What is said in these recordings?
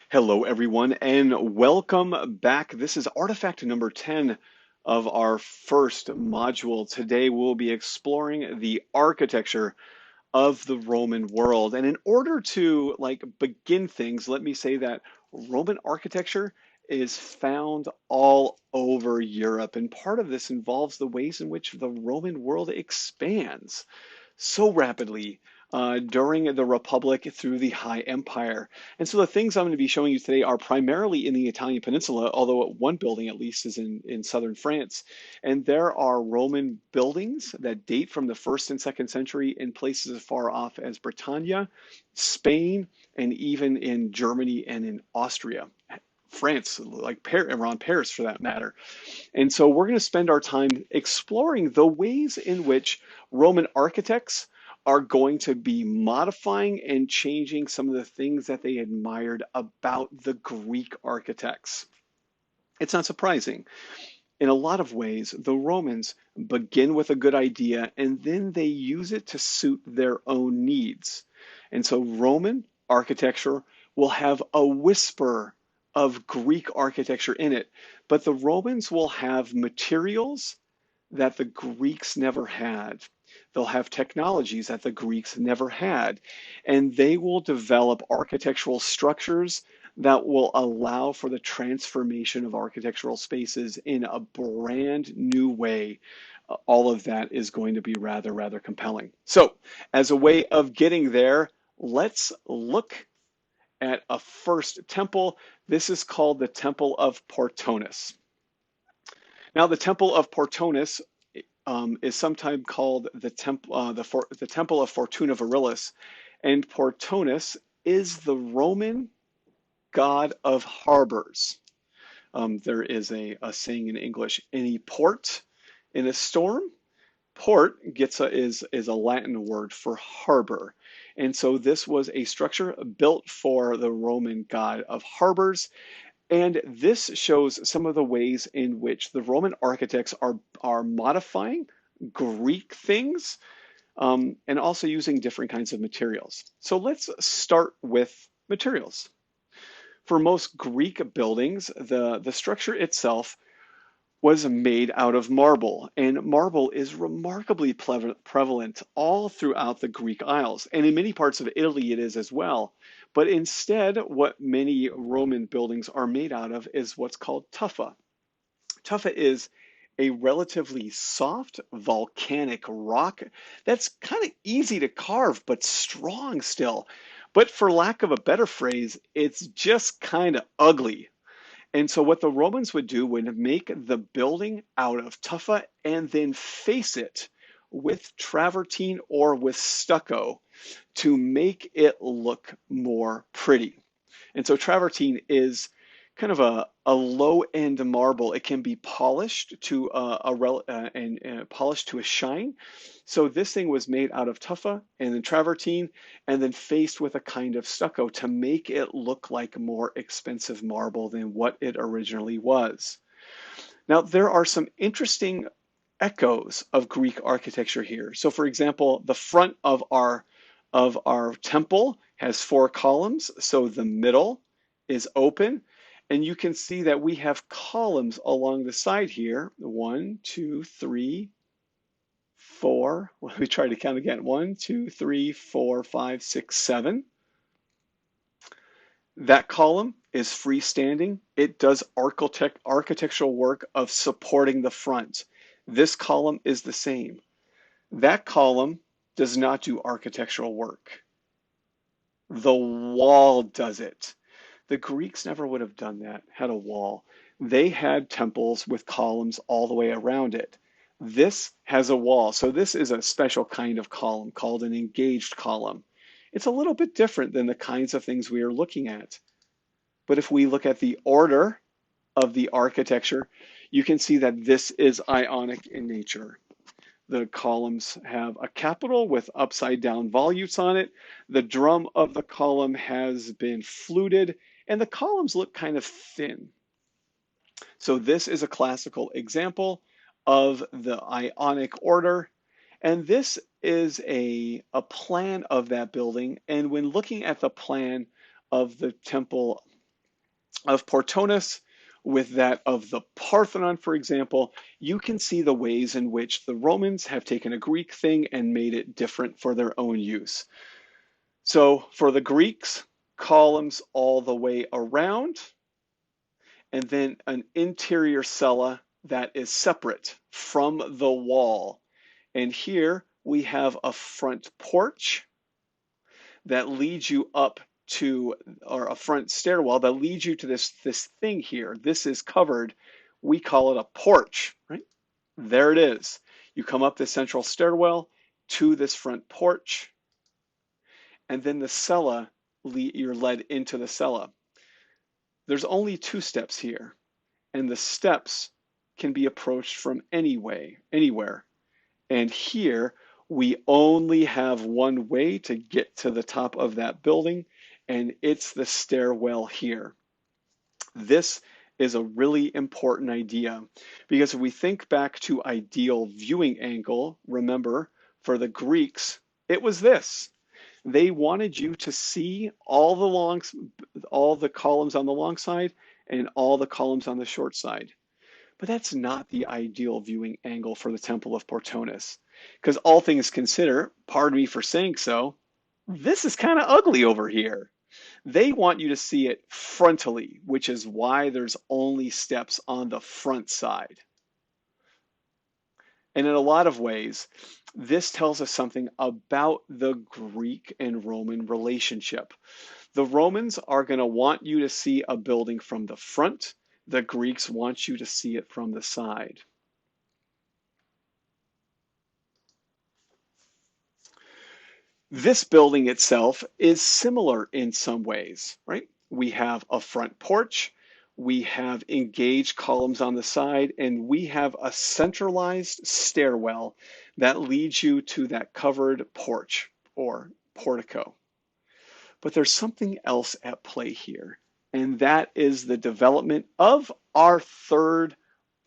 Hello, everyone, and welcome back. This is artifact number 10 of our first module. Today, we'll be exploring the architecture of the Roman world. And in order to begin things, let me say that Roman architecture is found all over Europe. And part of this involves the ways in which the Roman world expands so rapidly during the Republic through the High Empire. And so the things I'm going to be showing you today are primarily in the Italian peninsula, although one building at least is in southern France. And there are Roman buildings that date from the first and second century in places as far off as Britannia, Spain, and even in Germany and in Austria. France, like around Paris for that matter. And so we're going to spend our time exploring the ways in which Roman architects are going to be modifying and changing some of the things that they admired about the Greek architects. It's not surprising. In a lot of ways, the Romans begin with a good idea and then they use it to suit their own needs. And so Roman architecture will have a whisper of Greek architecture in it, but the Romans will have materials that the Greeks never had. They'll have technologies that the Greeks never had, and they will develop architectural structures that will allow for the transformation of architectural spaces in a brand new way. All of that is going to be rather compelling. So, as a way of getting there, let's look at a first temple. This is called the Temple of Portonus. Now, the Temple of Portonus is sometimes called the Temple of Fortuna Virilis, and Portonus is the Roman god of harbors. There is a saying in English: any port in a storm. Port is a Latin word for harbor. And so this was a structure built for the Roman god of harbors. And this shows some of the ways in which the Roman architects are modifying Greek things and also using different kinds of materials. So let's start with materials. For most Greek buildings, the structure itself was made out of marble, and marble is remarkably prevalent all throughout the Greek Isles, and in many parts of Italy it is as well. But instead, what many Roman buildings are made out of is what's called tufa. Tufa is a relatively soft volcanic rock that's kind of easy to carve, but strong still. But for lack of a better phrase, it's just kind of ugly. And so what the Romans would do would make the building out of tufa and then face it with travertine or with stucco to make it look more pretty. And so travertine is kind of a low end marble. It can be polished to polished to a shine. So this thing was made out of tufa and then travertine and then faced with a kind of stucco to make it look like more expensive marble than what it originally was. Now there are some interesting echoes of Greek architecture here. So for example, the front of our temple has four columns, so the middle is open. And you can see that we have columns along the side here. One, two, three, four. Let me try to count again. One, two, three, four, five, six, seven. That column is freestanding. It does architectural work of supporting the front. This column is the same. That column does not do architectural work. The wall does it. The Greeks never would have done that, had a wall. They had temples with columns all the way around it. This has a wall. So this is a special kind of column called an engaged column. It's a little bit different than the kinds of things we are looking at. But if we look at the order of the architecture, you can see that this is Ionic in nature. The columns have a capital with upside down volutes on it. The drum of the column has been fluted, and the columns look kind of thin. So this is a classical example of the Ionic order. And this is a plan of that building. And when looking at the plan of the temple of Portonus with that of the Parthenon, for example, you can see the ways in which the Romans have taken a Greek thing and made it different for their own use. So for the Greeks, columns all the way around, and then an interior cella that is separate from the wall. And here we have a front porch that leads you up to, or a front stairwell that leads you to this thing here. This is covered. We call it a porch, right? There it is. You come up the central stairwell to this front porch, and then the cella, you're led into the cella. There's only 2 steps here, and the steps can be approached from anywhere. And here we only have one way to get to the top of that building, and it's the stairwell here. This is a really important idea because if we think back to ideal viewing angle, remember, for the Greeks, it was this. They wanted you to see all the columns on the long side and all the columns on the short side. But that's not the ideal viewing angle for the Temple of Portonus. Because all things considered, pardon me for saying so, this is kind of ugly over here. They want you to see it frontally, which is why there's only steps on the front side. And in a lot of ways, this tells us something about the Greek and Roman relationship. The Romans are going to want you to see a building from the front. The Greeks want you to see it from the side. This building itself is similar in some ways, right? We have a front porch, we have engaged columns on the side, and we have a centralized stairwell that leads you to that covered porch or portico. But there's something else at play here, and that is the development of our third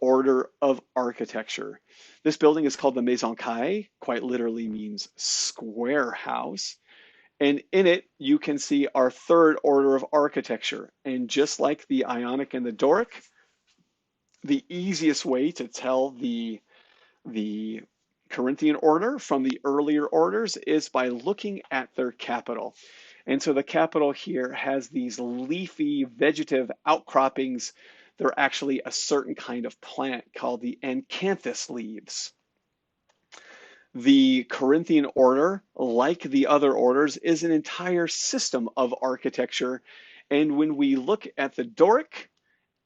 order of architecture. This building is called the Maison Kai, quite literally means square house. And in it, you can see our third order of architecture. And just like the Ionic and the Doric, the easiest way to tell the Corinthian order from the earlier orders is by looking at their capital. And so the capital here has these leafy vegetative outcroppings. They're actually a certain kind of plant called the acanthus leaves. The Corinthian order, like the other orders, is an entire system of architecture. And when we look at the Doric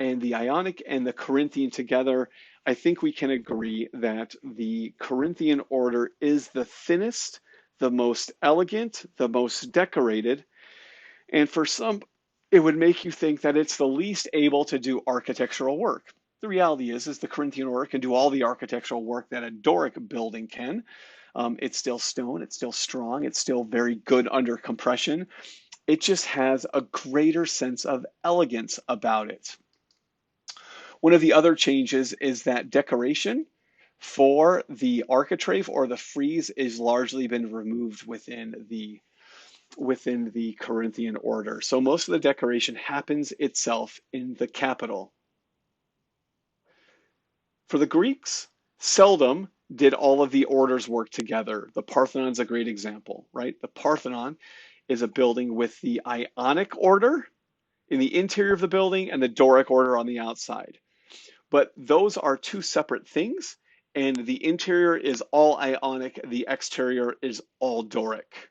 and the Ionic and the Corinthian together, I think we can agree that the Corinthian order is the thinnest, the most elegant, the most decorated. And for some, it would make you think that it's the least able to do architectural work. The reality is the Corinthian order can do all the architectural work that a Doric building can. It's still stone, it's still strong, it's still very good under compression. It just has a greater sense of elegance about it. One of the other changes is that decoration for the architrave or the frieze is largely been removed within the Corinthian order. So most of the decoration happens itself in the capital. For the Greeks, seldom did all of the orders work together. The Parthenon is a great example, right? The Parthenon is a building with the Ionic order in the interior of the building and the Doric order on the outside. But those are 2 separate things, and the interior is all Ionic, the exterior is all Doric.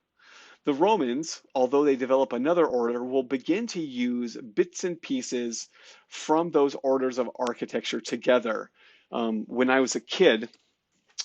The Romans, although they develop another order, will begin to use bits and pieces from those orders of architecture together. When I was a kid,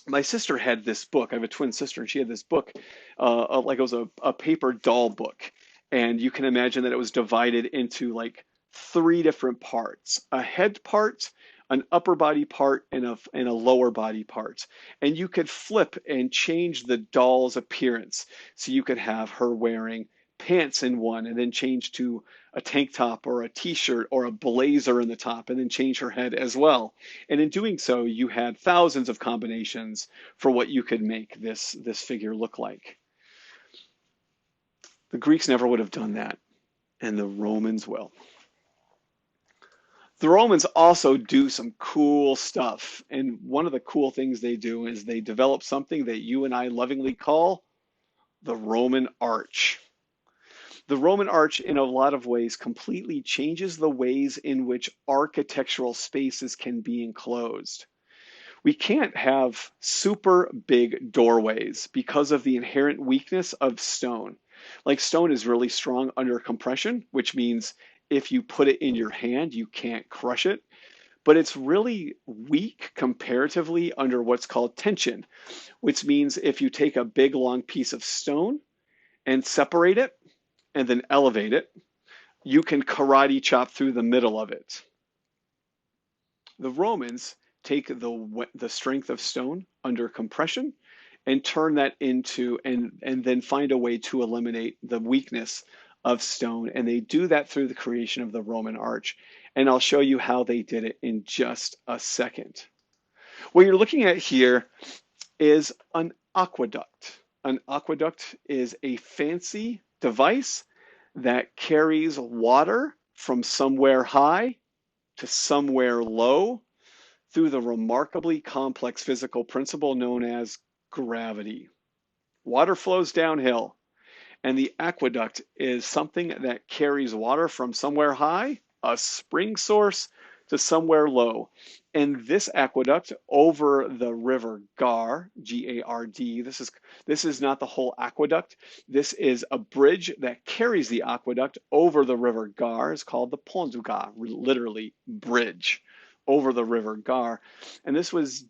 my sister had this book. I have a twin sister, and she had this book, like it was a paper doll book. And you can imagine that it was divided into like 3 different parts: a head part, an upper body part, and a lower body part. And you could flip and change the doll's appearance. So you could have her wearing pants in one and then change to a tank top or a t-shirt or a blazer in the top and then change her head as well. And in doing so, you had thousands of combinations for what you could make this figure look like. The Greeks never would have done that, and the Romans will. The Romans also do some cool stuff. And one of the cool things they do is they develop something that you and I lovingly call the Roman arch. The Roman arch, in a lot of ways, completely changes the ways in which architectural spaces can be enclosed. We can't have super big doorways because of the inherent weakness of stone. Like stone is really strong under compression, which means if you put it in your hand, you can't crush it. But it's really weak comparatively under what's called tension, which means if you take a big long piece of stone and separate it and then elevate it, you can karate chop through the middle of it. The Romans take the strength of stone under compression and turn that into and then find a way to eliminate the weakness of stone. And they do that through the creation of the Roman arch. And I'll show you how they did it in just a second. What you're looking at here is an aqueduct. An aqueduct is a fancy device that carries water from somewhere high to somewhere low through the remarkably complex physical principle known as gravity. Water flows downhill, and the aqueduct is something that carries water from somewhere high, a spring source, to somewhere low. And this aqueduct over the river Gar, G-A-R-D, this is not the whole aqueduct. This is a bridge that carries the aqueduct over the river Gar. It's called the Pont du Gard, literally bridge over the river Gar. And this was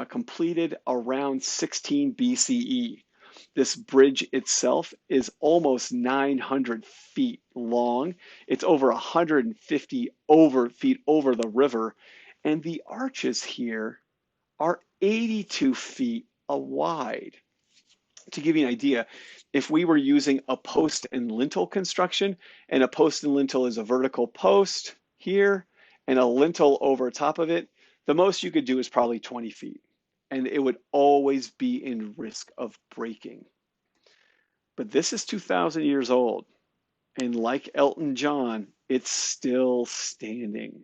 completed around 16 BCE. This bridge itself is almost 900 feet long. It's over 150 feet over the river. And the arches here are 82 feet wide. To give you an idea, if we were using a post and lintel construction, and a post and lintel is a vertical post here, and a lintel over top of it, the most you could do is probably 20 feet. And it would always be in risk of breaking. But this is 2,000 years old. And like Elton John, it's still standing.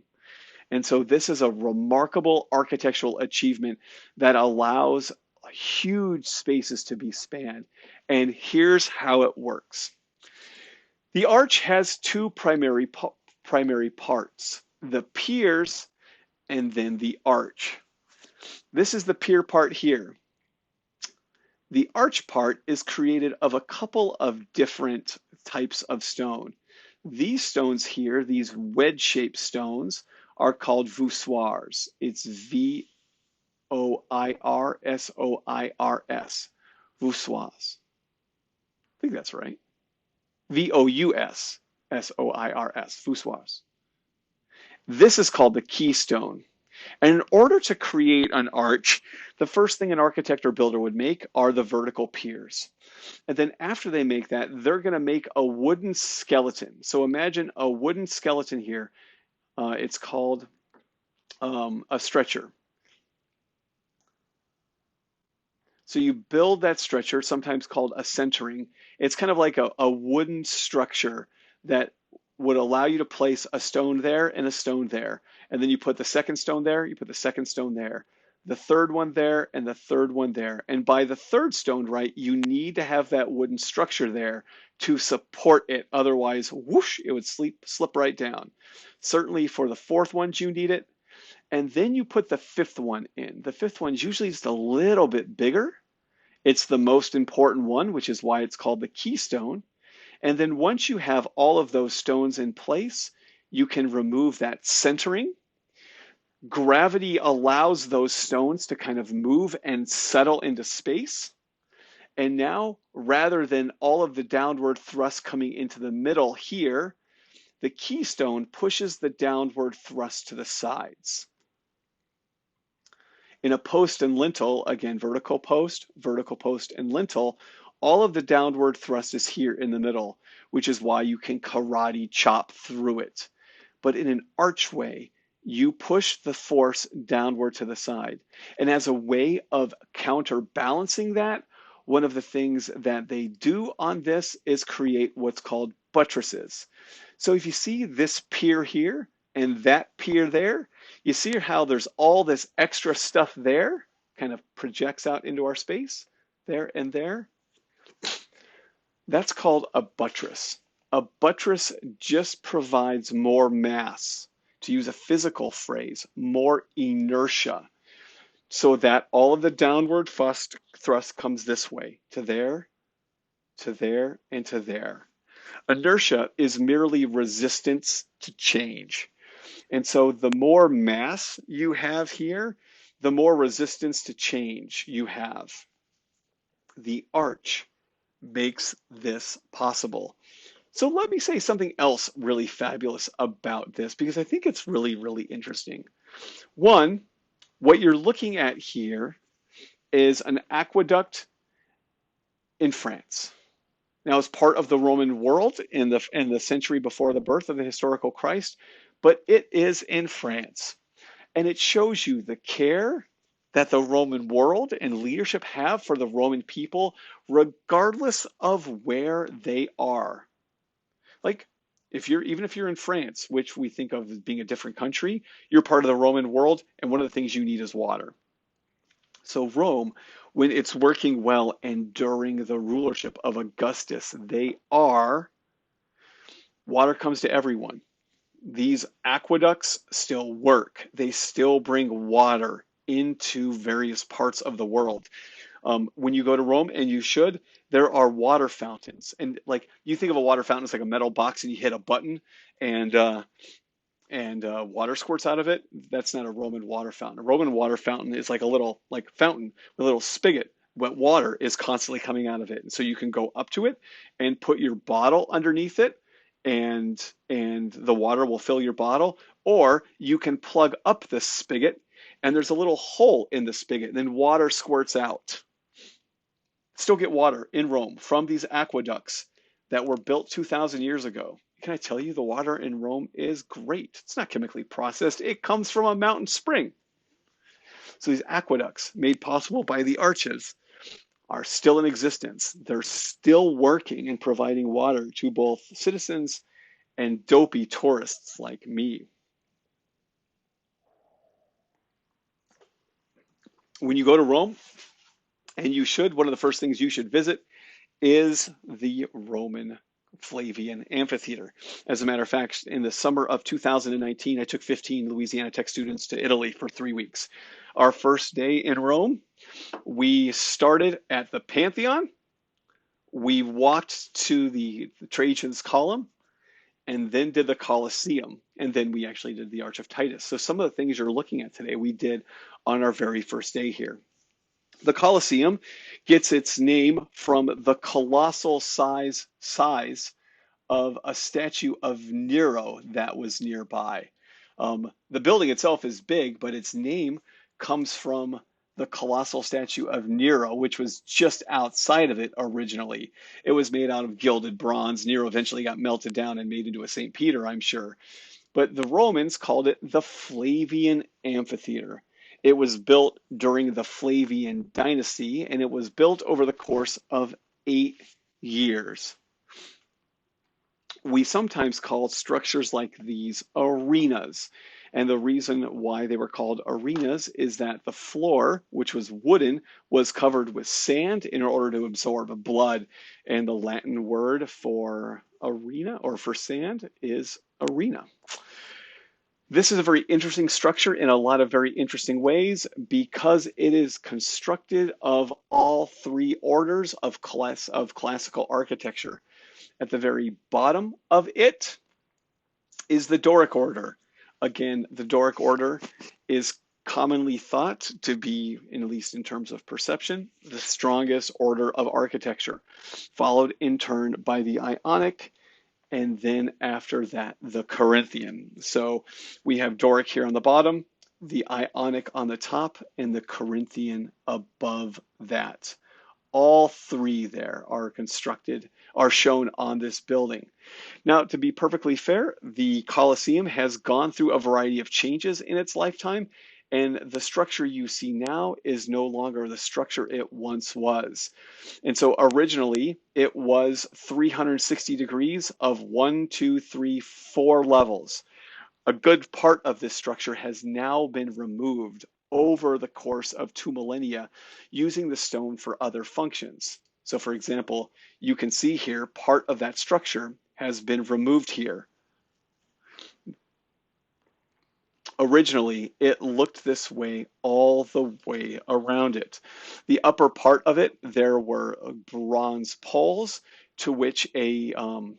And so this is a remarkable architectural achievement that allows huge spaces to be spanned. And here's how it works. The arch has two primary parts, the piers and then the arch. This is the pier part here. The arch part is created of a couple of different types of stone. These stones here, these wedge-shaped stones, are called voussoirs. It's V-O-I-R-S-O-I-R-S, voussoirs. I think that's right. V-O-U-S-S-O-I-R-S, voussoirs. This is called the keystone. And in order to create an arch, the first thing an architect or builder would make are the vertical piers. And then after they make that, they're going to make a wooden skeleton. So imagine a wooden skeleton here. It's called a stretcher. So you build that stretcher, sometimes called a centering. It's kind of like a wooden structure that would allow you to place a stone there and a stone there. And then you put the second stone there, you put the second stone there, the third one there, and the third one there. And by the third stone, right, you need to have that wooden structure there to support it. Otherwise, whoosh, it would slip right down. Certainly for the fourth ones, you need it. And then you put the fifth one in. The fifth one's usually just a little bit bigger. It's the most important one, which is why it's called the keystone. And then once you have all of those stones in place, you can remove that centering. Gravity allows those stones to kind of move and settle into space. And now, rather than all of the downward thrust coming into the middle here, the keystone pushes the downward thrust to the sides. In a post and lintel, again, vertical post, and lintel, all of the downward thrust is here in the middle, which is why you can karate chop through it. But in an archway, you push the force downward to the side. And as a way of counterbalancing that, one of the things that they do on this is create what's called buttresses. So if you see this pier here and that pier there, you see how there's all this extra stuff there, kind of projects out into our space, there and there. That's called a buttress. A buttress just provides more mass, to use a physical phrase, more inertia, so that all of the downward thrust comes this way, to there, and to there. Inertia is merely resistance to change. And so the more mass you have here, the more resistance to change you have. The arch makes this possible. So let me say something else really fabulous about this, because I think it's really, really interesting. One, what you're looking at here is an aqueduct in France. Now, it's part of the Roman world in the century before the birth of the historical Christ, but it is in France. And it shows you the care that the Roman world and leadership have for the Roman people, regardless of where they are. Like, even if you're in France, which we think of as being a different country, you're part of the Roman world, and one of the things you need is water. So Rome, when it's working well and during the rulership of Augustus, water comes to everyone. These aqueducts still work. They still bring water into various parts of the world. When you go to Rome, and you should, there are water fountains. And like, you think of a water fountain as like a metal box and you hit a button and water squirts out of it. That's not a Roman water fountain. A Roman water fountain is like a little fountain with a little spigot, but water is constantly coming out of it. And so you can go up to it and put your bottle underneath it, and the water will fill your bottle, or you can plug up the spigot and there's a little hole in the spigot, and then water squirts out. Still get water in Rome from these aqueducts that were built 2,000 years ago. Can I tell you, the water in Rome is great. It's not chemically processed. It comes from a mountain spring. So these aqueducts, made possible by the arches, are still in existence. They're still working and providing water to both citizens and dopey tourists like me. When you go to Rome, and you should, one of the first things you should visit is the Roman Flavian Amphitheater. As a matter of fact, in the summer of 2019, I took 15 Louisiana Tech students to Italy for 3 weeks. Our first day in Rome, we started at the Pantheon. We walked to the Trajan's Column, and then did the Colosseum, and then we actually did the Arch of Titus. So some of the things you're looking at today, we did on our very first day here. The Colosseum gets its name from the colossal size of a statue of Nero that was nearby. The building itself is big, but its name comes from the colossal statue of Nero, which was just outside of it originally. It was made out of gilded bronze. Nero eventually got melted down and made into a St. Peter, I'm sure. But the Romans called it the Flavian Amphitheater. It was built during the Flavian dynasty, and it was built over the course of 8 years. We sometimes call structures like these arenas. And the reason why they were called arenas is that the floor, which was wooden, was covered with sand in order to absorb blood. And the Latin word for arena, or for sand, is arena. This is a very interesting structure in a lot of very interesting ways, because it is constructed of all 3 orders of classical architecture. At the very bottom of it is the Doric order. Again, the Doric order is commonly thought to be, at least in terms of perception, the strongest order of architecture, followed in turn by the Ionic, and then after that, the Corinthian. So we have Doric here on the bottom, the Ionic on the top, and the Corinthian above that. All 3 there are shown on this building. Now, to be perfectly fair, the Colosseum has gone through a variety of changes in its lifetime, and the structure you see now is no longer the structure it once was. And so originally, it was 360 degrees of 1, 2, 3, 4 levels. A good part of this structure has now been removed over the course of 2 millennia using the stone for other functions. So for example, you can see here part of that structure has been removed here. Originally, it looked this way all the way around it. The upper part of it, there were bronze poles to which an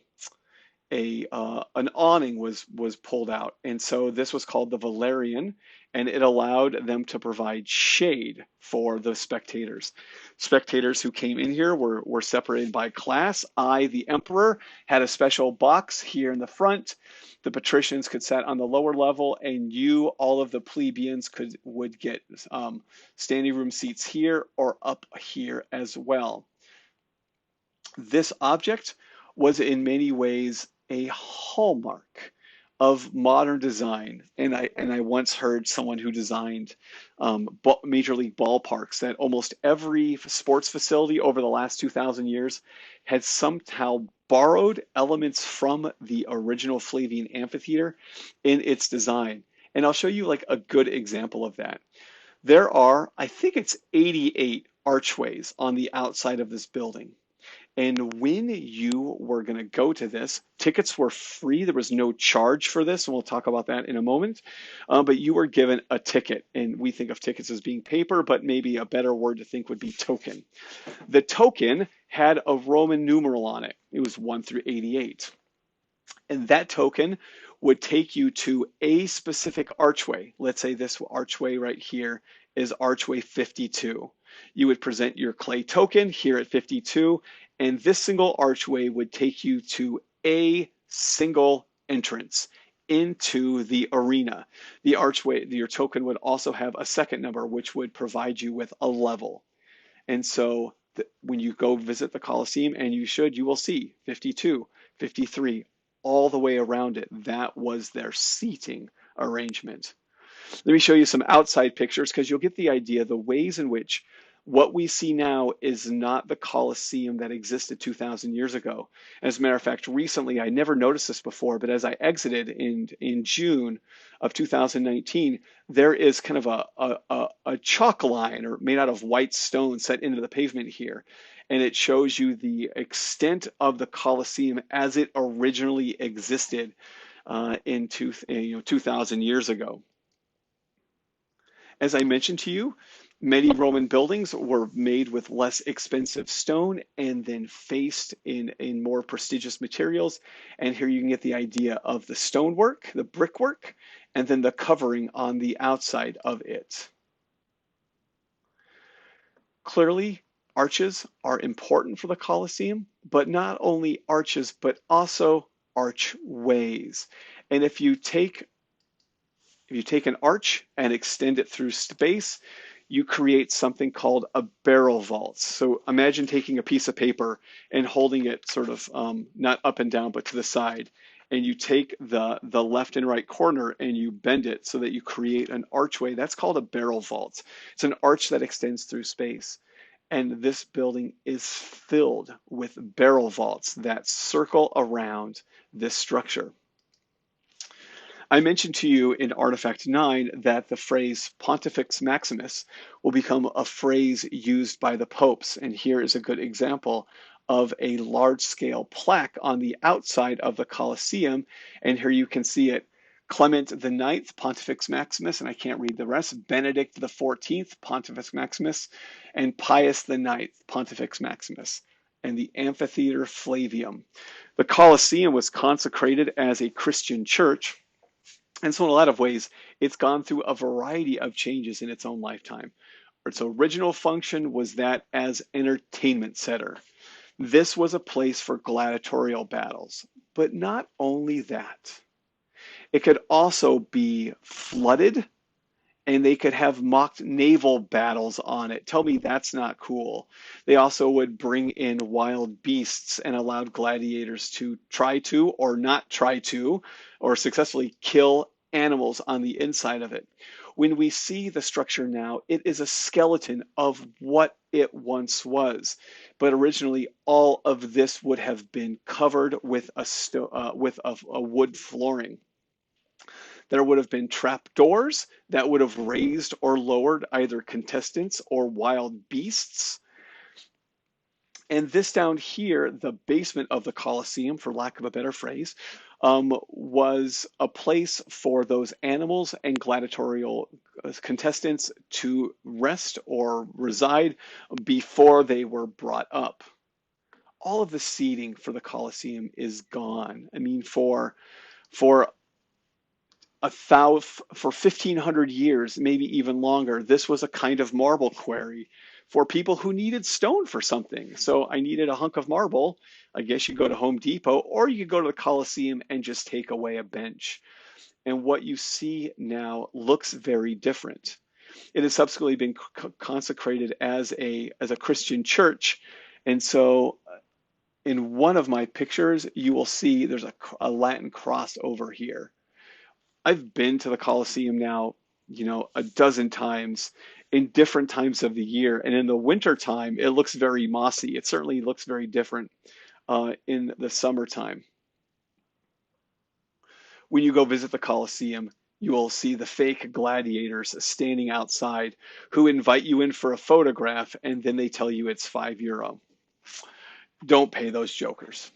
awning was pulled out, and so this was called the Valerian, and it allowed them to provide shade for the spectators. Spectators who came in here were separated by class. I, the emperor, had a special box here in the front. The patricians could sit on the lower level, and you, all of the plebeians, would get standing room seats here or up here as well. This object was in many ways a hallmark of modern design. And I once heard someone who designed Major League ballparks that almost every sports facility over the last 2,000 years had somehow borrowed elements from the original Flavian amphitheater in its design. And I'll show you like a good example of that. There are, I think it's 88 archways on the outside of this building. And when you were going to go to this, tickets were free. There was no charge for this, and we'll talk about that in a moment. But you were given a ticket, and we think of tickets as being paper, but maybe a better word to think would be token. The token had a Roman numeral on it. It was 1 through 88. And that token would take you to a specific archway. Let's say this archway right here is archway 52. You would present your clay token here at 52, and this single archway would take you to a single entrance into the arena. The archway, your token would also have a second number, which would provide you with a level. And so when you go visit the Colosseum, and you will see 52, 53, all the way around it. That was their seating arrangement. Let me show you some outside pictures because you'll get the idea, the ways in which what we see now is not the Colosseum that existed 2,000 years ago. As a matter of fact, recently, I never noticed this before, but as I exited in June of 2019, there is kind of a chalk line or made out of white stone set into the pavement here. And it shows you the extent of the Colosseum as it originally existed in 2,000 years ago. As I mentioned to you, many Roman buildings were made with less expensive stone and then faced in more prestigious materials. And here you can get the idea of the stonework, the brickwork, and then the covering on the outside of it. Clearly, arches are important for the Colosseum, but not only arches, but also archways. And if you take an arch and extend it through space, you create something called a barrel vault. So imagine taking a piece of paper and holding it sort of not up and down, but to the side. And you take the left and right corner and you bend it so that you create an archway. That's called a barrel vault. It's an arch that extends through space. And this building is filled with barrel vaults that circle around this structure. I mentioned to you in Artifact 9 that the phrase Pontifex Maximus will become a phrase used by the popes, and here is a good example of a large-scale plaque on the outside of the Colosseum, and here you can see it. Clement IX, Pontifex Maximus, and I can't read the rest, Benedict XIV, Pontifex Maximus, and Pius IX, Pontifex Maximus, and the Amphitheater Flavium. The Colosseum was consecrated as a Christian church, and so in a lot of ways, it's gone through a variety of changes in its own lifetime. Its original function was that as entertainment center. This was a place for gladiatorial battles, but not only that. It could also be flooded, and they could have mock naval battles on it. Tell me that's not cool. They also would bring in wild beasts and allowed gladiators to try to or not try to or successfully kill animals on the inside of it. When we see the structure now, it is a skeleton of what it once was. But originally, all of this would have been covered with a wood flooring. There would have been trap doors that would have raised or lowered either contestants or wild beasts. And this down here, the basement of the Colosseum, for lack of a better phrase, was a place for those animals and gladiatorial contestants to rest or reside before they were brought up. All of the seating for the Colosseum is gone. I mean, for 1,500 years, maybe even longer, this was a kind of marble quarry for people who needed stone for something. So I needed a hunk of marble. I guess you go to Home Depot, or you could go to the Colosseum and just take away a bench. And what you see now looks very different. It has subsequently been consecrated as a Christian church. And so in one of my pictures, you will see there's a Latin cross over here. I've been to the Colosseum now, a dozen times in different times of the year. And in the winter time, it looks very mossy. It certainly looks very different in the summertime. When you go visit the Colosseum, you will see the fake gladiators standing outside who invite you in for a photograph, and then they tell you it's €5. Don't pay those jokers.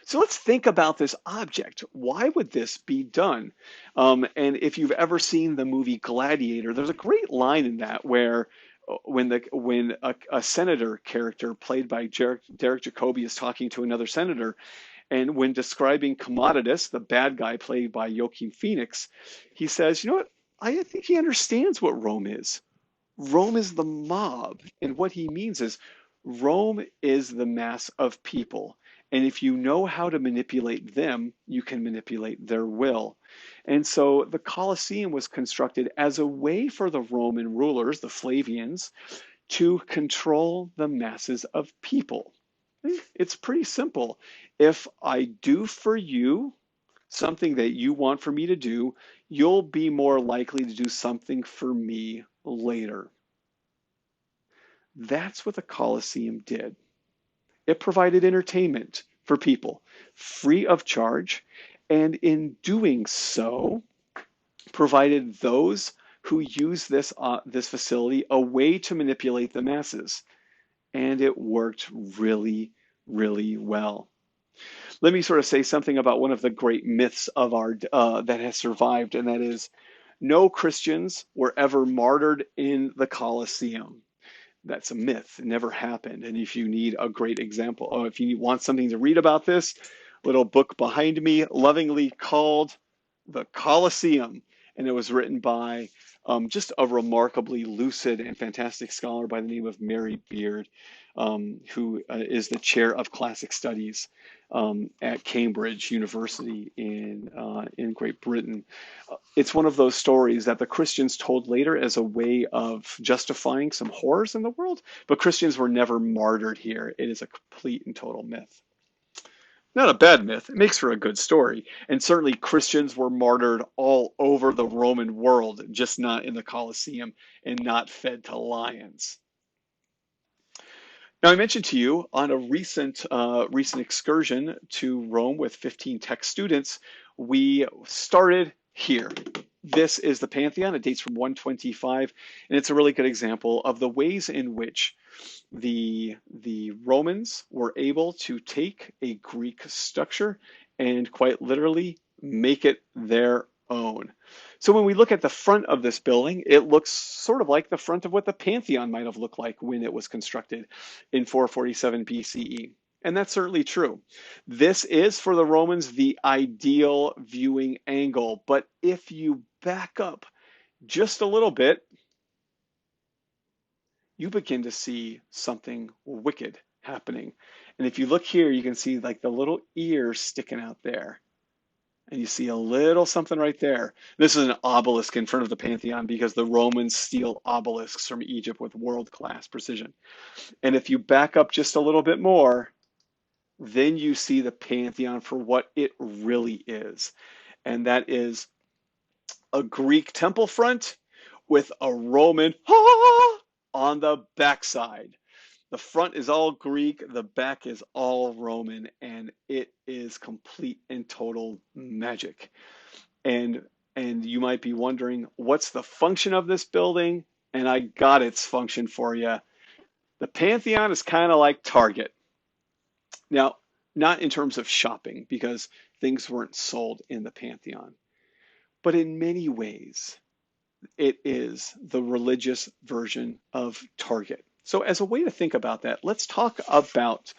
So let's think about this object. Why would this be done? And if you've ever seen the movie Gladiator, there's a great line in that where when a senator character played by Derek Jacobi is talking to another senator, and when describing Commodus, the bad guy played by Joaquin Phoenix, he says, you know what? I think he understands what Rome is. Rome is the mob. And what he means is Rome is the mass of people. And if you know how to manipulate them, you can manipulate their will. And so the Colosseum was constructed as a way for the Roman rulers, the Flavians, to control the masses of people. It's pretty simple. If I do for you something that you want for me to do, you'll be more likely to do something for me later. That's what the Colosseum did. It provided entertainment for people free of charge, and in doing so, provided those who use this facility a way to manipulate the masses. And it worked really, really well. Let me sort of say something about one of the great myths of our that has survived, and that is no Christians were ever martyred in the Colosseum. That's a myth. It never happened. And if you need a great example, or if you want something to read about this, little book behind me, lovingly called The Colosseum. And it was written by just a remarkably lucid and fantastic scholar by the name of Mary Beard, who is the chair of classic studies at Cambridge University in Great Britain. It's one of those stories that the Christians told later as a way of justifying some horrors in the world, but Christians were never martyred here. It is a complete and total myth. Not a bad myth. It makes for a good story. And certainly Christians were martyred all over the Roman world, just not in the Colosseum and not fed to lions. Now, I mentioned to you on a recent excursion to Rome with 15 tech students, we started here. This is the Pantheon. It dates from 125, and it's a really good example of the ways in which the Romans were able to take a Greek structure and quite literally make it their own. So when we look at the front of this building, it looks sort of like the front of what the Pantheon might have looked like when it was constructed in 447 BCE. And that's certainly true. This is, for the Romans, the ideal viewing angle. But if you back up just a little bit, you begin to see something wicked happening. And if you look here, you can see like the little ears sticking out there. And you see a little something right there. This is an obelisk in front of the Pantheon because the Romans steal obelisks from Egypt with world-class precision. And if you back up just a little bit more, then you see the Pantheon for what it really is. And that is a Greek temple front with a Roman on the backside. The front is all Greek, the back is all Roman, and it is complete and total magic. And And you might be wondering, what's the function of this building? And I got its function for you. The Pantheon is kind of like Target. Now, not in terms of shopping, because things weren't sold in the Pantheon, but in many ways, it is the religious version of Target. So, as a way to think about that, let's talk about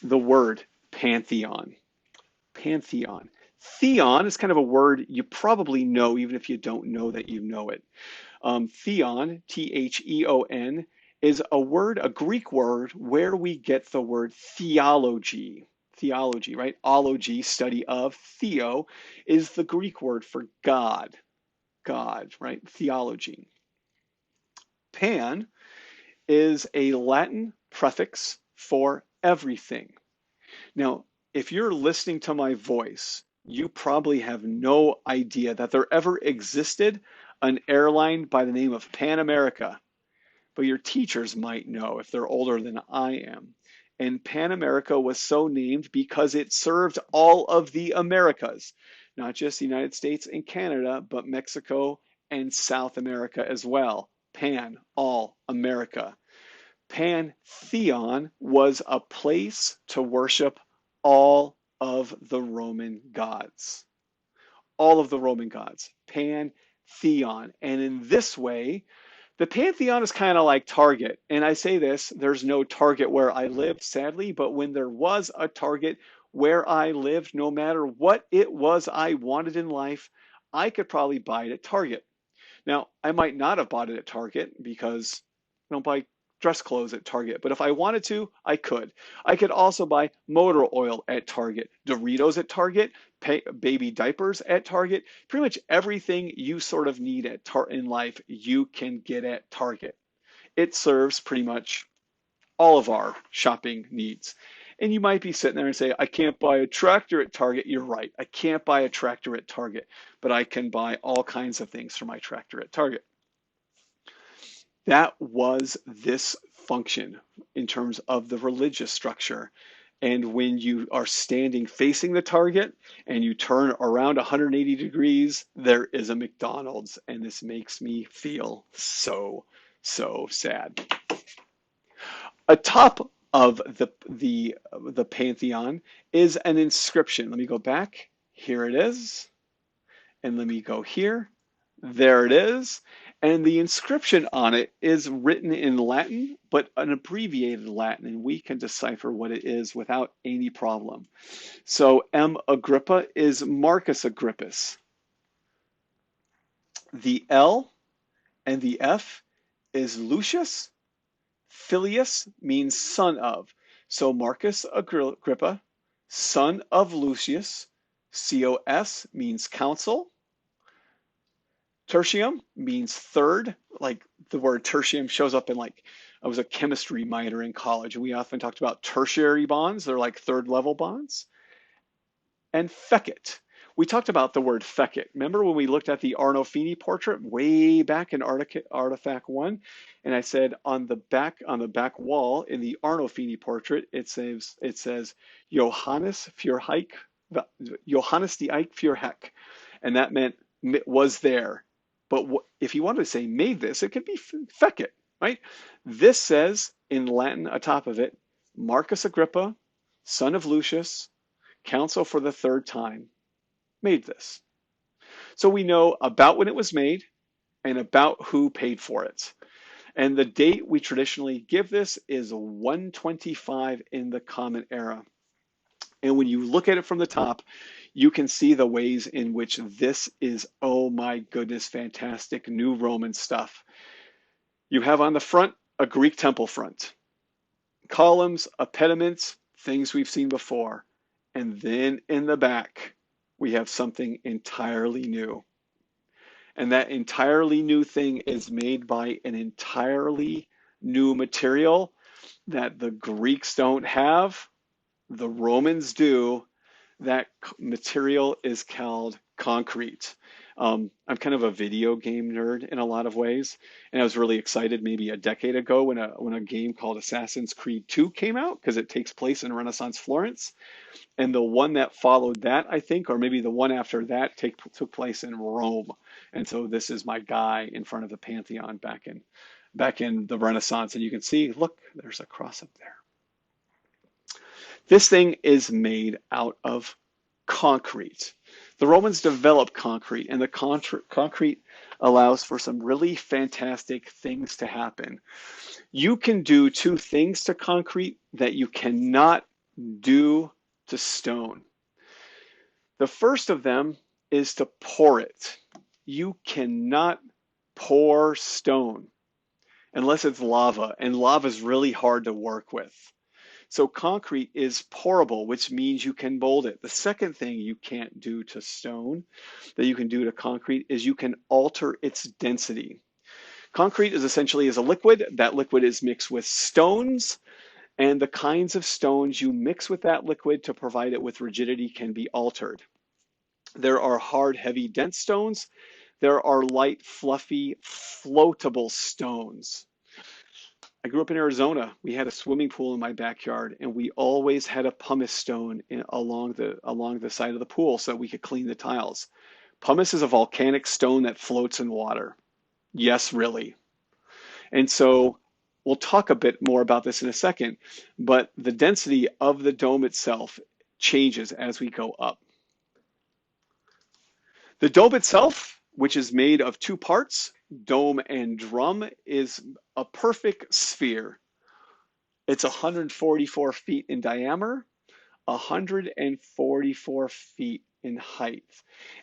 the word pantheon. Pantheon. Theon is kind of a word you probably know, even if you don't know that you know it. Theon, Theon, is a word, a Greek word, where we get the word theology. Theology, right? Ology, study of. Theo is the Greek word for God. God, right? Theology. Pan is a Latin prefix for everything. Now, if you're listening to my voice, you probably have no idea that there ever existed an airline by the name of Pan America, but your teachers might know if they're older than I am. And Pan America was so named because it served all of the Americas, not just the United States and Canada, but Mexico and South America as well. Pan, all America. Pantheon was a place to worship all of the Roman gods. All of the Roman gods. Pantheon. And in this way, the Pantheon is kind of like Target. And I say this, there's no Target where I live, sadly, but when there was a Target where I lived, no matter what it was I wanted in life, I could probably buy it at Target. Now, I might not have bought it at Target because I don't buy dress clothes at Target, but if I wanted to, I could. I could also buy motor oil at Target, Doritos at Target, baby diapers at Target. Pretty much everything you sort of need in life, you can get at Target. It serves pretty much all of our shopping needs. And you might be sitting there and say, I can't buy a tractor at Target. You're right. I can't buy a tractor at Target, but I can buy all kinds of things for my tractor at Target. That was this function in terms of the religious structure. And when you are standing facing the target and you turn around 180 degrees, there is a McDonald's. And this makes me feel so, so sad. Atop of the Pantheon is an inscription. Let me go back. Here it is. And let me go here. There it is. And the inscription on it is written in Latin, but an abbreviated Latin, and we can decipher what it is without any problem. So M. Agrippa is Marcus Agrippus. The L and the F is Lucius. Filius means son of. So Marcus Agrippa, son of Lucius. Cos means council. Tertium means third. Like the word tertium shows up in, like, I was a chemistry minor in college, and we often talked about tertiary bonds. They're like third level bonds. And fecit. We talked about the word fecit. Remember when we looked at the Arnolfini portrait way back in Artifact 1? And I said on the back wall in the Arnolfini portrait, it says Johannes für Heck, Johannes die Eich für Heck. And that meant was there. But if you wanted to say made this, it could be fecit, right? This says in Latin atop of it, Marcus Agrippa, son of Lucius, council for the third time, made this. So we know about when it was made and about who paid for it. And the date we traditionally give this is 125 in the Common Era. And when you look at it from the top, you can see the ways in which this is, oh my goodness, fantastic new Roman stuff. You have on the front a Greek temple front, columns, pediments, things we've seen before. And then in the back, we have something entirely new. And that entirely new thing is made by an entirely new material that the Greeks don't have, the Romans do. That material is called concrete. I'm kind of a video game nerd in a lot of ways, and I was really excited maybe a decade ago when a game called Assassin's Creed 2 came out because it takes place in Renaissance Florence, and the one that followed that, I think, or maybe the one after that, took place in Rome. And so this is my guy in front of the Pantheon back in the Renaissance, and you can see, look, there's a cross up there. This thing is made out of concrete. The Romans developed concrete, and the concrete allows for some really fantastic things to happen. You can do two things to concrete that you cannot do to stone. The first of them is to pour it. You cannot pour stone unless it's lava, and lava is really hard to work with. So concrete is pourable, which means you can mold it. The second thing you can't do to stone that you can do to concrete is you can alter its density. Concrete is essentially a liquid. That liquid is mixed with stones, and the kinds of stones you mix with that liquid to provide it with rigidity can be altered. There are hard, heavy, dense stones. There are light, fluffy, floatable stones. I grew up in Arizona. We had a swimming pool in my backyard, and we always had a pumice stone along the side of the pool so that we could clean the tiles. Pumice is a volcanic stone that floats in water. Yes, really. And so we'll talk a bit more about this in a second, but the density of the dome itself changes as we go up. The dome itself, which is made of two parts, dome and drum, is a perfect sphere. It's 144 feet in diameter, 144 feet in height.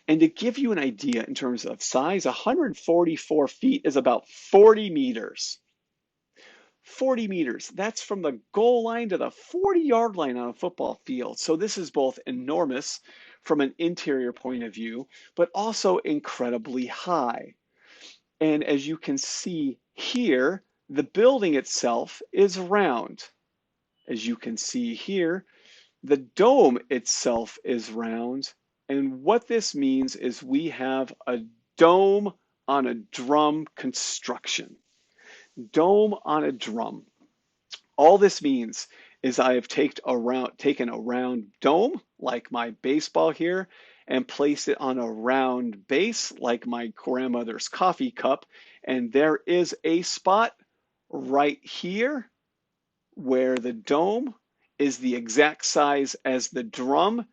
And to give you an idea in terms of size, 144 feet is about 40 meters. 40 meters, that's from the goal line to the 40-yard line on a football field. So this is both enormous from an interior point of view, but also incredibly high. And as you can see here, the building itself is round. As you can see here, the dome itself is round. And what this means is we have a dome on a drum construction. Dome on a drum. All this means is I have taken a round dome, like my baseball here, and placed it on a round base, like my grandmother's coffee cup. And there is a spot right here where the dome is the exact size as the drum,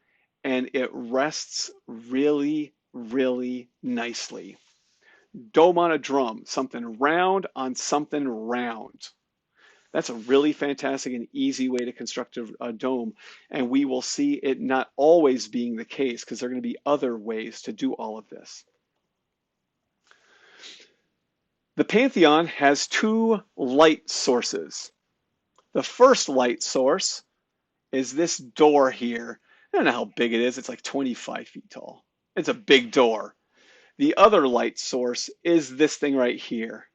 and it rests really, really nicely. Dome on a drum, something round on something round. That's a really fantastic and easy way to construct a dome, and we will see it not always being the case because there are going to be other ways to do all of this. The Pantheon has two light sources. The first light source is this door here. I don't know how big it is. It's like 25 feet tall. It's a big door. The other light source is this thing right here.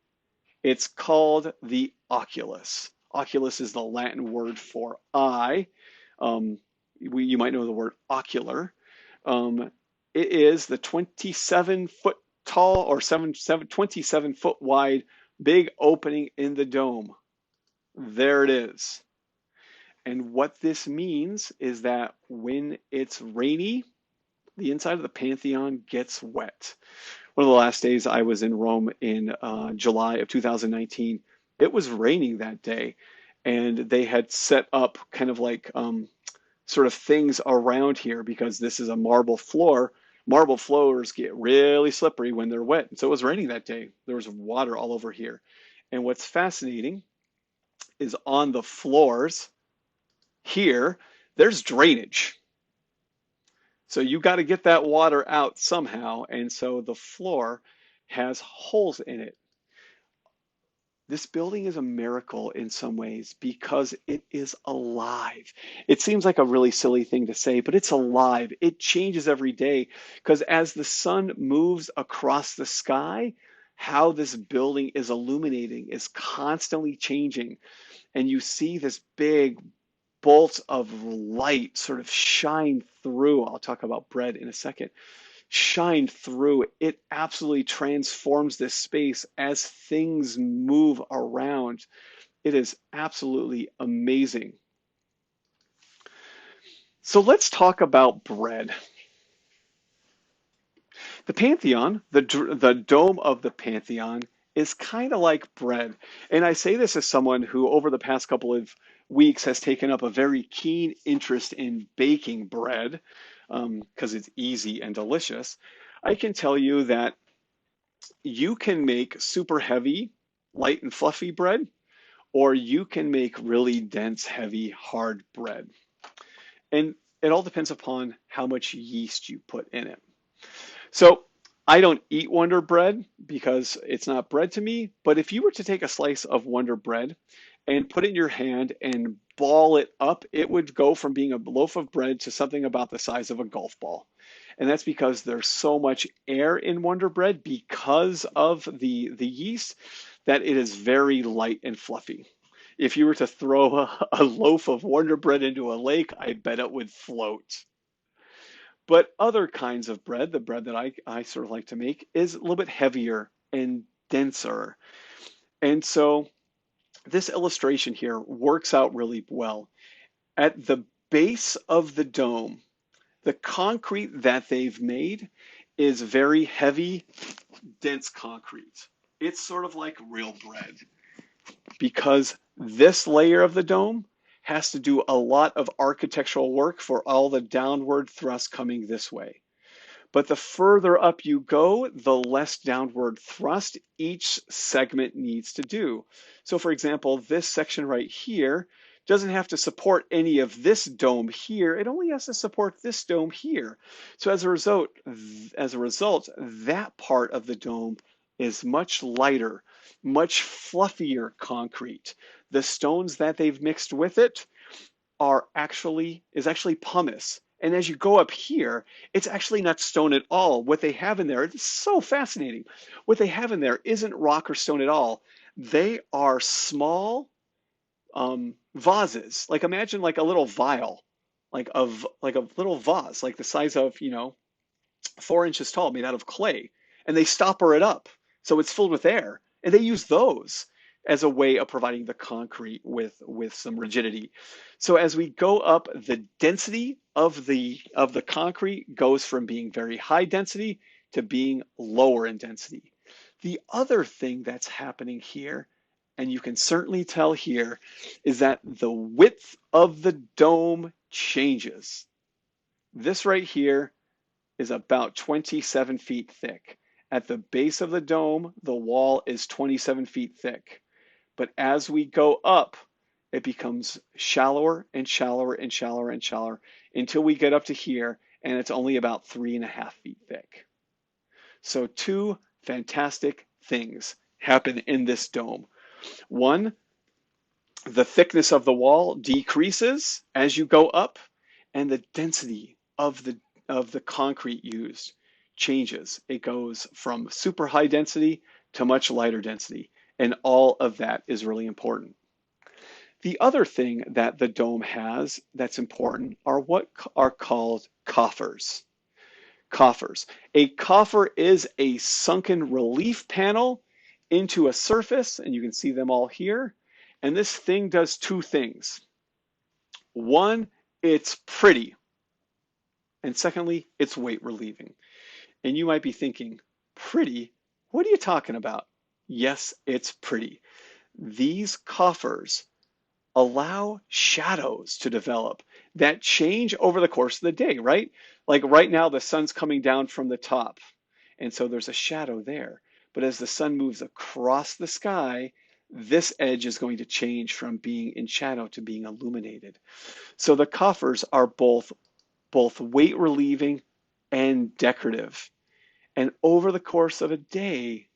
It's called the oculus. Oculus is the Latin word for eye. You might know the word ocular. It is the 27-foot tall or 27-foot wide big opening in the dome. There it is. And what this means is that when it's rainy, the inside of the Pantheon gets wet. One of the last days I was in Rome in July of 2019, it was raining that day, and they had set up kind of like sort of things around here because this is a marble floor. Marble floors get really slippery when they're wet. And so it was raining that day. There was water all over here. And what's fascinating is on the floors here, there's drainage. So you got to get that water out somehow, and so the floor has holes in it. This building is a miracle in some ways because it is alive. It seems like a really silly thing to say, but it's alive. It changes every day because as the sun moves across the sky, how this building is illuminating is constantly changing. And you see this big bolts of light sort of shine through. I'll talk about bread in a second. Shine through. It absolutely transforms this space as things move around. It is absolutely amazing. So let's talk about bread. The Pantheon, the dome of the Pantheon, is kind of like bread. And I say this as someone who, over the past couple of weeks, has taken up a very keen interest in baking bread because it's easy and delicious. I can tell you that you can make super heavy, light and fluffy bread, or you can make really dense, heavy, hard bread. And it all depends upon how much yeast you put in it. So I don't eat Wonder Bread because it's not bread to me, but if you were to take a slice of Wonder Bread and put it in your hand and ball it up, it would go from being a loaf of bread to something about the size of a golf ball. And that's because there's so much air in Wonder Bread because of the yeast that it is very light and fluffy. If you were to throw a loaf of Wonder Bread into a lake, I bet it would float. But other kinds of bread, the bread that I sort of like to make, is a little bit heavier and denser. And so this illustration here works out really well. At the base of the dome, the concrete that they've made is very heavy, dense concrete. It's sort of like real bread because this layer of the dome has to do a lot of architectural work for all the downward thrust coming this way. But the further up you go, the less downward thrust each segment needs to do. So for example, this section right here doesn't have to support any of this dome here. It only has to support this dome here. So as a result, that part of the dome is much lighter, much fluffier concrete. The stones that they've mixed with it is actually pumice. And as you go up here, it's actually not stone at all. What they have in there, it's so fascinating. What they have in there isn't rock or stone at all. They are small vases. Like imagine like a little vial, like a little vase, like the size of, 4 inches tall, made out of clay. And they stopper it up. So it's filled with air. And they use those as a way of providing the concrete with some rigidity. So as we go up, the density of the concrete goes from being very high density to being lower in density. The other thing that's happening here, and you can certainly tell here, is that the width of the dome changes. This right here is about 27 feet thick. At the base of the dome, the wall is 27 feet thick. But as we go up, it becomes shallower and shallower and shallower and shallower until we get up to here, and it's only about 3.5 feet thick. So two fantastic things happen in this dome. One, the thickness of the wall decreases as you go up, and the density of the concrete used changes. It goes from super high density to much lighter density. And all of that is really important. The other thing that the dome has that's important are what are called coffers. Coffers. A coffer is a sunken relief panel into a surface, and you can see them all here. And this thing does two things. One, it's pretty. And secondly, it's weight relieving. And you might be thinking, pretty? What are you talking about? Yes, it's pretty. These coffers allow shadows to develop that change over the course of the day, right? Like right now, the sun's coming down from the top, and so there's a shadow there. But as the sun moves across the sky, this edge is going to change from being in shadow to being illuminated. So the coffers are both weight relieving and decorative. And over the course of a day,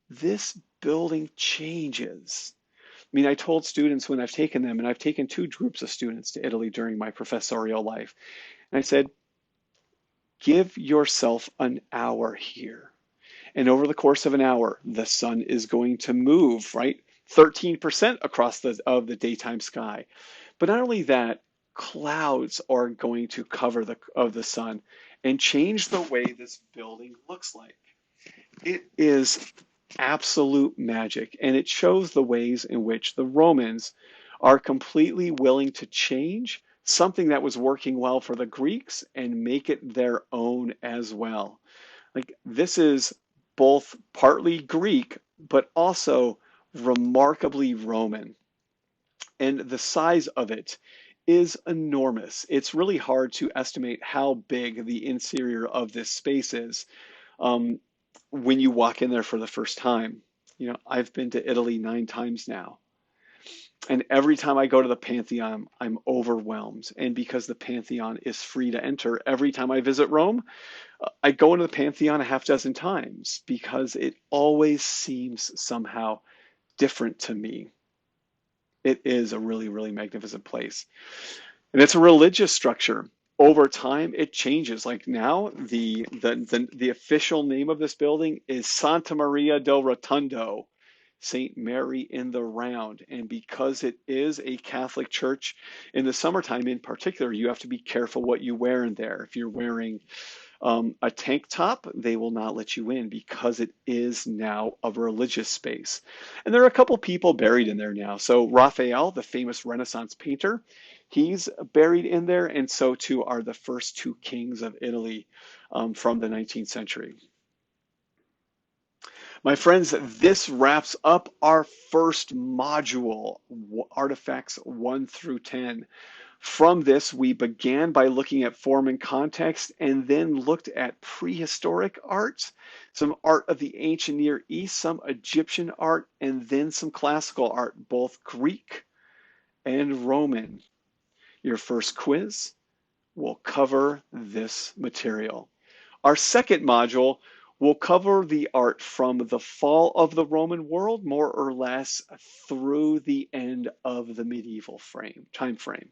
this building changes. I mean, I told students when I've taken them, and I've taken two groups of students to Italy during my professorial life, and I said, give yourself an hour here. And over the course of an hour, the sun is going to move, right? 13% across of the daytime sky. But not only that, clouds are going to cover the sun and change the way this building looks like. It is absolute magic, and it shows the ways in which the Romans are completely willing to change something that was working well for the Greeks and make it their own as well. Like this is both partly Greek, but also remarkably Roman. And the size of it is enormous. It's really hard to estimate how big the interior of this space is um, when you walk in there for the first time. You know, I've been to Italy 9 times now. And every time I go to the Pantheon, I'm overwhelmed. And because the Pantheon is free to enter, every time I visit Rome, I go into the Pantheon a half dozen times because it always seems somehow different to me. It is a really, really magnificent place. And it's a religious structure. Over time, it changes. Like now, the official name of this building is Santa Maria del Rotondo, St. Mary in the Round. And because it is a Catholic church, in the summertime in particular, you have to be careful what you wear in there. If you're wearing a tank top, they will not let you in because it is now a religious space. And there are a couple people buried in there now. So Raphael, the famous Renaissance painter, he's buried in there, and so too are the first two kings of Italy from the 19th century. My friends, this wraps up our first module, Artifacts 1 through 10. From this, we began by looking at form and context and then looked at prehistoric art, some art of the ancient Near East, some Egyptian art, and then some classical art, both Greek and Roman. Your first quiz will cover this material. Our second module will cover the art from the fall of the Roman world, more or less through the end of the medieval time frame.